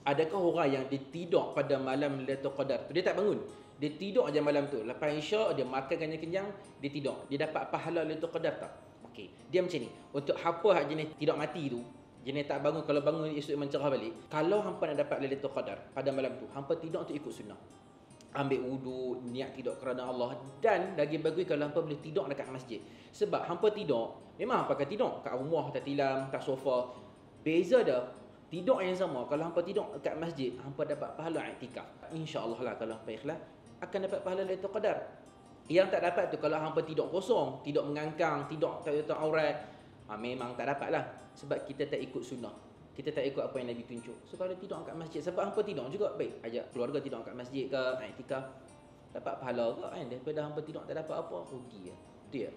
Adakah orang yang dia tidur pada malam Lailatul Qadar tu, dia tak bangun. Dia tidur aja malam tu. Lepas Isyak dia makan kenyang-kenyang, dia tidur. Dia dapat pahala Lailatul Qadar tak? Okey. Dia macam ni. Untuk hapa hak jenis tidur mati tu, jenis tak bangun, kalau bangun esok mencerah balik. Kalau hampa nak dapat Lailatul Qadar pada malam tu, hampa tidur untuk ikut sunnah. Ambil wudu, niat tidur kerana Allah, dan lagi bagus kalau hampa boleh tidur dekat masjid. Sebab hampa tidur, memang hampa akan tidur kat rumah, kat tilam, kat sofa. Beza dah, tidur yang sama kalau hampa tidur kat masjid, hampa dapat pahala iktikaf. Insya-Allah lah kalau hampa ikhlas akan dapat pahala Lailatul Qadar. Yang tak dapat tu kalau hampa tidur kosong, tidur mengangkang, tidur tak tutup aurat, memang tak dapat lah. Sebab kita tak ikut sunnah. Kita tak ikut apa yang Nabi tunjuk. So kalau tidur kat masjid, sebab hampa tidur juga, baik ajak keluarga tidur kat masjid ke, iktikaf, dapat pahala ke kan, daripada hampa tidur tak dapat apa, rugi ya. Itu ya.